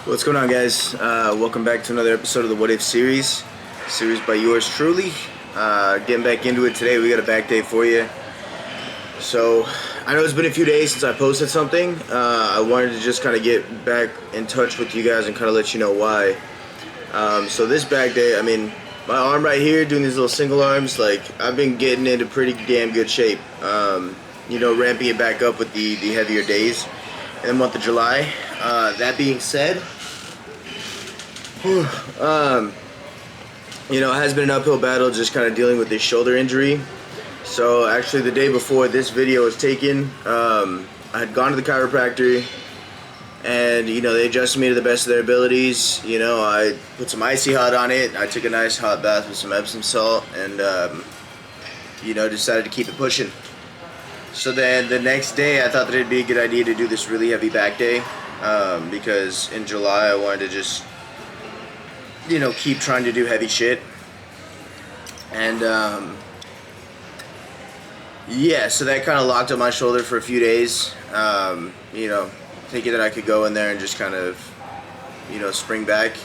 What's going on, guys? Welcome back to another episode of the What If series by yours truly. Getting back into it today. We got a back day for you. So I know it's been a few days since I posted something. I wanted to just kind of get back in touch with you guys and kind of let you know why. So this back day, I mean, my arm right here, doing these little single arms, like, I've been getting into pretty damn good shape. Ramping it back up with the heavier days in the month of July. That being said, it has been an uphill battle just kind of dealing with this shoulder injury. So actually the day before this video was taken, I had gone to the chiropractor and, they adjusted me to the best of their abilities. I put some icy hot on it. I took a nice hot bath with some Epsom salt and, decided to keep it pushing. So then the next day I thought that it'd be a good idea to do this really heavy back day because in July I wanted to just keep trying to do heavy shit. And so that kind of locked up my shoulder for a few days, thinking that I could go in there and just kind of spring back.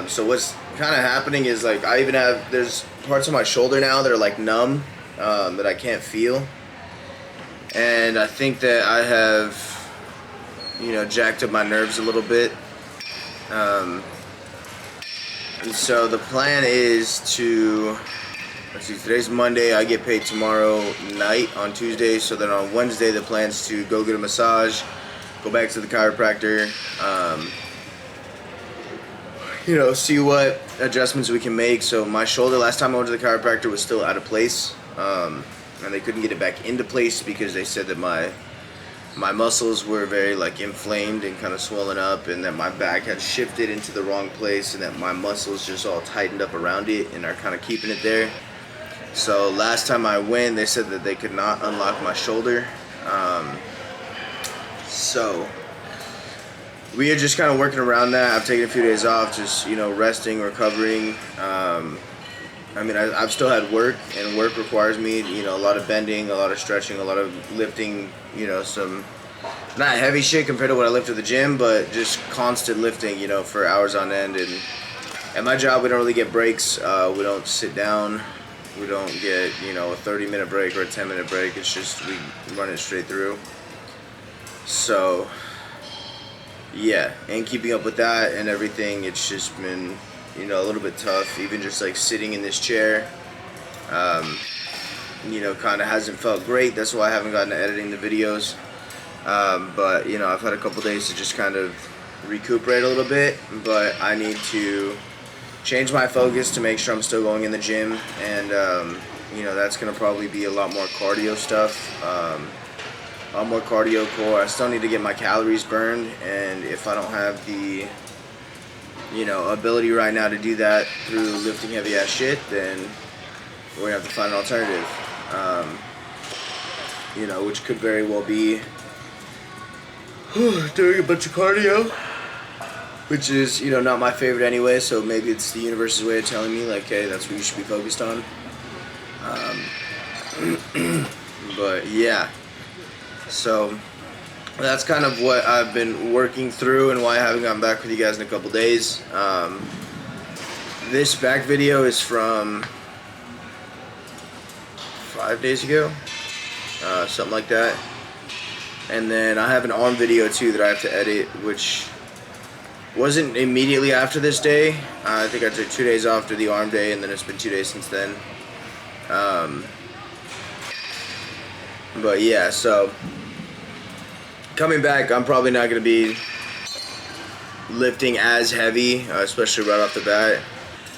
So what's kind of happening is, like, there's parts of my shoulder now that are like numb, that I can't feel. And I think that I have jacked up my nerves a little bit. And so the plan is to, today's Monday, I get paid tomorrow night on Tuesday, so then on Wednesday the plan is to go get a massage, go back to the chiropractor, see what adjustments we can make. So my shoulder, last time I went to the chiropractor, was still out of place, and they couldn't get it back into place because they said that my muscles were very inflamed and kind of swollen up, and that my back had shifted into the wrong place, and that my muscles just all tightened up around it and are kind of keeping it there. So last time I went, they said that they could not unlock my shoulder. So we are just kind of working around that. I've taken a few days off, just resting, recovering. I've still had work, and work requires me, a lot of bending, a lot of stretching, a lot of lifting, some not heavy shit compared to what I lift at the gym, but just constant lifting, for hours on end. And at my job, we don't really get breaks. We don't sit down. We don't get, a 30-minute break or a 10-minute break. It's just we run it straight through. So, yeah, and keeping up with that and everything, it's just been a little bit tough. Even just sitting in this chair, kind of hasn't felt great. That's why I haven't gotten to editing the videos. But I've had a couple days to just kind of recuperate a little bit. But I need to change my focus to make sure I'm still going in the gym, and that's gonna probably be a lot more cardio stuff. A lot more cardio core. I still need to get my calories burned, and if I don't have the ability right now to do that through lifting heavy ass shit, then we're gonna have to find an alternative. Which could very well be doing a bunch of cardio, which is not my favorite anyway. So maybe it's the universe's way of telling me, hey, that's what you should be focused on. But yeah, so that's kind of what I've been working through and why I haven't gotten back with you guys in a couple days. This back video is from 5 days ago, something like that. And then I have an arm video too that I have to edit, which wasn't immediately after this day. I think I took 2 days after the arm day, and then it's been 2 days since then. But yeah, so coming back, I'm probably not going to be lifting as heavy, especially right off the bat,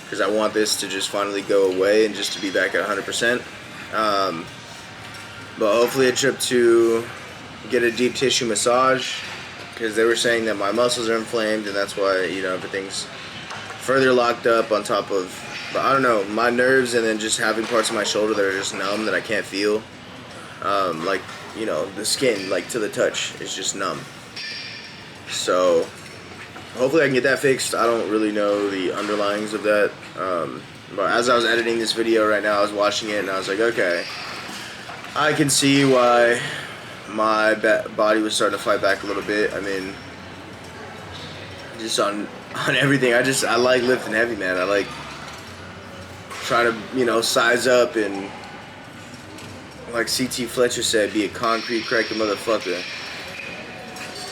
because I want this to just finally go away and just to be back at 100%. But hopefully a trip to get a deep tissue massage, because they were saying that my muscles are inflamed, and that's why, everything's further locked up on top of, but I don't know, my nerves, and then just having parts of my shoulder that are just numb that I can't feel. The skin, to the touch, is just numb. So hopefully I can get that fixed. I don't really know the underlyings of that. But as I was editing this video right now, I was watching it and I was like, okay, I can see why my body was starting to fight back a little bit. I mean, just on everything. I like lifting heavy, man. I like try to, you know, size up and, like CT Fletcher said, be a concrete cracking motherfucker.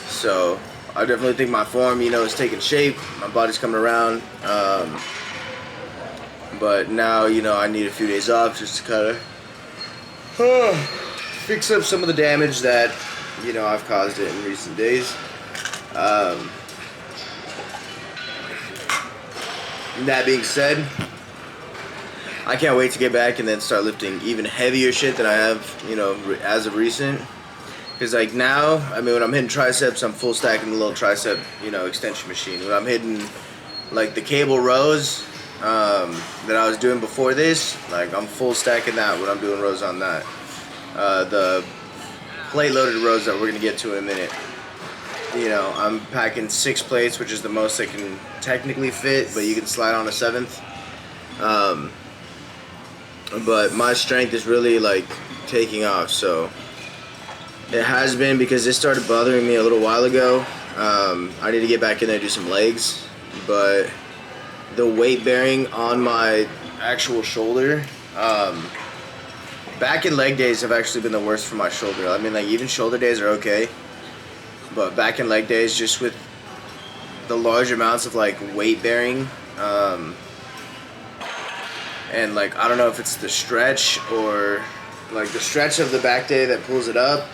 So I definitely think my form, you know, is taking shape. My body's coming around. But now, you know, I need a few days off just to kind of fix up some of the damage that, you know, I've caused it in recent days. That being said, I can't wait to get back and then start lifting even heavier shit than I have, you know, as of recent. Because, like, now, I mean, when I'm hitting triceps, I'm full stacking the little tricep, you know, extension machine. When I'm hitting, like, the cable rows that I was doing before this, like, I'm full stacking that when I'm doing rows on that. The plate-loaded rows that we're going to get to in a minute. You know, I'm packing 6 plates, which is the most I can technically fit, but you can slide on a 7th. But my strength is really, like, taking off, so it has been, because this started bothering me a little while ago. I need to get back in there and do some legs, but the weight bearing on my actual shoulder, back and leg days have actually been the worst for my shoulder. I mean, like, even shoulder days are okay, but back and leg days, just with the large amounts of, like, weight bearing, and, like, I don't know if it's the stretch or, like, the stretch of the back day that pulls it up,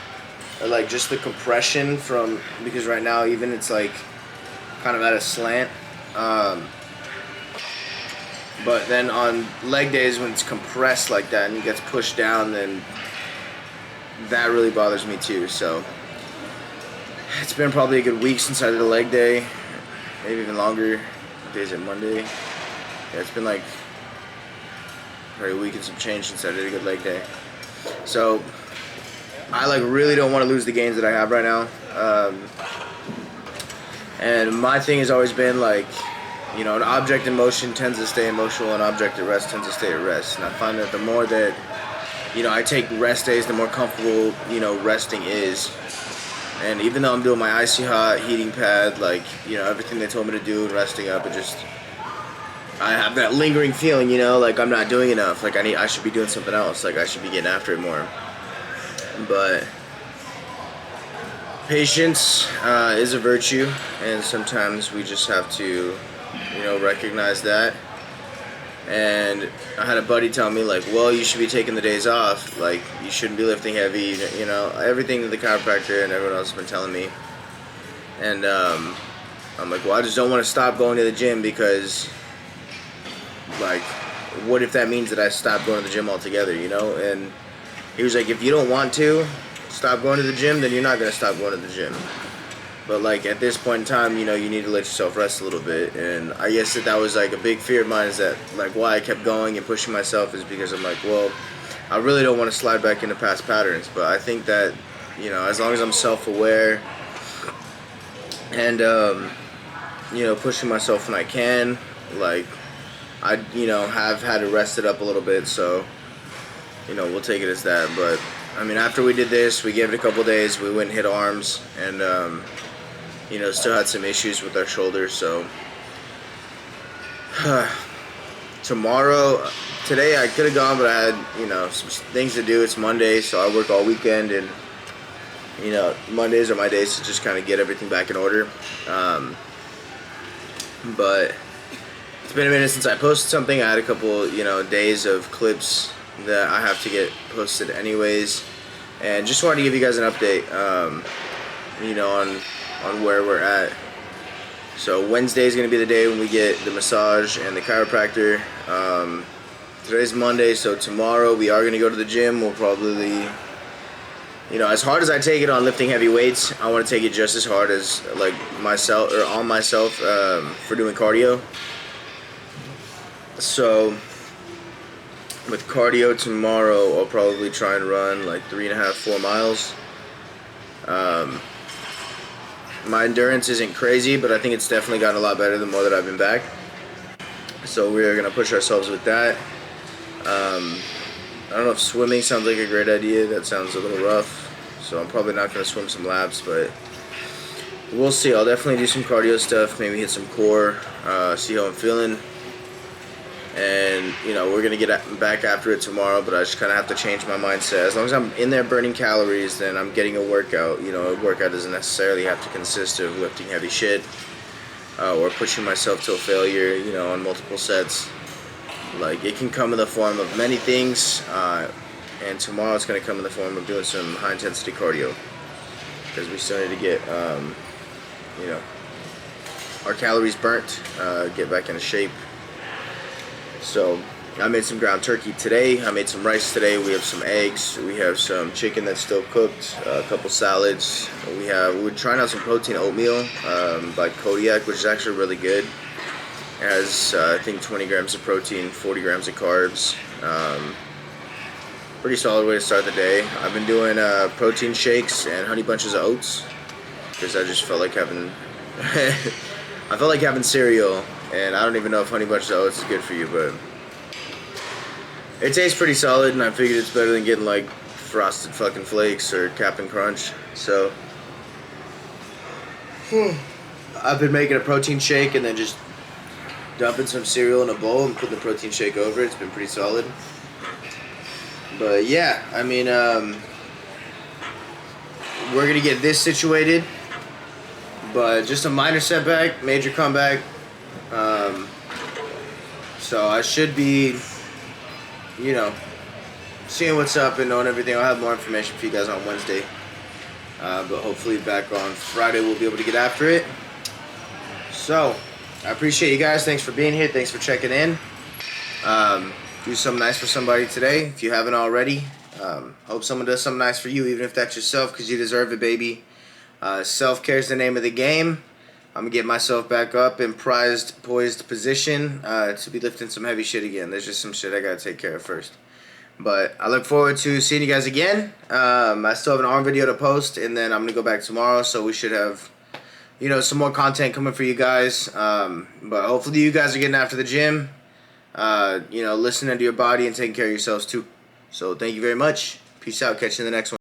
or, like, just the compression from, because right now even it's, like, kind of at a slant. But then on leg days when it's compressed like that and it gets pushed down, then that really bothers me too. So it's been probably a good week since I did a leg day, maybe even longer. What day is it, Monday? Yeah, it's been like probably a week and some change since I did a good leg day. So I, like, really don't want to lose the gains that I have right now. And my thing has always been, like, you know, an object in motion tends to stay in motion, and an object at rest tends to stay at rest. And I find that the more that, you know, I take rest days, the more comfortable, you know, resting is. And even though I'm doing my icy hot heating pad, like, you know, everything they told me to do and resting up, it just, I have that lingering feeling, you know, like I'm not doing enough. Like I should be doing something else. Like I should be getting after it more. But patience is a virtue, and sometimes we just have to, you know, recognize that. And I had a buddy tell me, like, well, you should be taking the days off. Like, you shouldn't be lifting heavy, you know, everything that the chiropractor and everyone else has been telling me. And I'm like, well, I just don't want to stop going to the gym because, like, what if that means that I stop going to the gym altogether, you know? And he was like, if you don't want to stop going to the gym, then you're not going to stop going to the gym. But, like, at this point in time, you know, you need to let yourself rest a little bit. And I guess that was, like, a big fear of mine, is that, like, why I kept going and pushing myself is because I'm like, well, I really don't want to slide back into past patterns. But I think that, you know, as long as I'm self-aware and, you know, pushing myself when I can, like, I, you know, have had to rest it up a little bit. So, you know, we'll take it as that. But, I mean, after we did this, we gave it a couple days. We went and hit arms and, you know, still had some issues with our shoulders, so today I could have gone, but I had, you know, some things to do. It's Monday, so I work all weekend, and, you know, Mondays are my days to just kind of get everything back in order. But it's been a minute since I posted something. I had a couple, you know, days of clips that I have to get posted anyways, and just wanted to give you guys an update, you know, on where we're at. So Wednesday is going to be the day when we get the massage and the chiropractor. Today's Monday, so tomorrow we are going to go to the gym. We'll probably, you know, as hard as I take it on lifting heavy weights, I want to take it just as hard as, like, myself, or on myself, for doing cardio. So with cardio tomorrow, I'll probably try and run like 3.5, 4 miles. My endurance isn't crazy, but I think it's definitely gotten a lot better the more that I've been back. So we're going to push ourselves with that. I don't know if swimming sounds like a great idea. That sounds a little rough. So I'm probably not going to swim some laps, but we'll see. I'll definitely do some cardio stuff, maybe hit some core, see how I'm feeling. And, you know, we're going to get back after it tomorrow, but I just kind of have to change my mindset. As long as I'm in there burning calories, then I'm getting a workout. You know, a workout doesn't necessarily have to consist of lifting heavy shit or pushing myself to a failure, you know, on multiple sets. Like, it can come in the form of many things, and tomorrow it's going to come in the form of doing some high-intensity cardio. Because we still need to get, you know, our calories burnt, get back into shape. So I made some ground turkey today. I made some rice today. We have some eggs. We have some chicken that's still cooked. A couple salads. We're trying out some protein oatmeal by Kodiak, which is actually really good. It has I think 20 grams of protein, 40 grams of carbs. Pretty solid way to start the day. I've been doing protein shakes and honey bunches of oats because I just felt like having I felt like having cereal. And I don't even know if honey bunches of oats is good for you, but it tastes pretty solid, and I figured it's better than getting like frosted fucking flakes or Cap'n Crunch. So I've been making a protein shake and then just dumping some cereal in a bowl and putting the protein shake over it. It's been pretty solid. But yeah, I mean, we're gonna get this situated, but just a minor setback, major comeback. So I should be, you know, seeing what's up and knowing everything. I'll have more information for you guys on Wednesday. But hopefully back on Friday we'll be able to get after it. So I appreciate you guys. Thanks for being here. Thanks for checking in. Do something nice for somebody today if you haven't already. Hope someone does something nice for you, even if that's yourself, because you deserve it, baby. Self-care is the name of the game. I'm going to get myself back up in poised position to be lifting some heavy shit again. There's just some shit I got to take care of first. But I look forward to seeing you guys again. I still have an arm video to post, and then I'm going to go back tomorrow, so we should have, you know, some more content coming for you guys. But hopefully you guys are getting after the gym, you know, listening to your body and taking care of yourselves too. So thank you very much. Peace out. Catch you in the next one.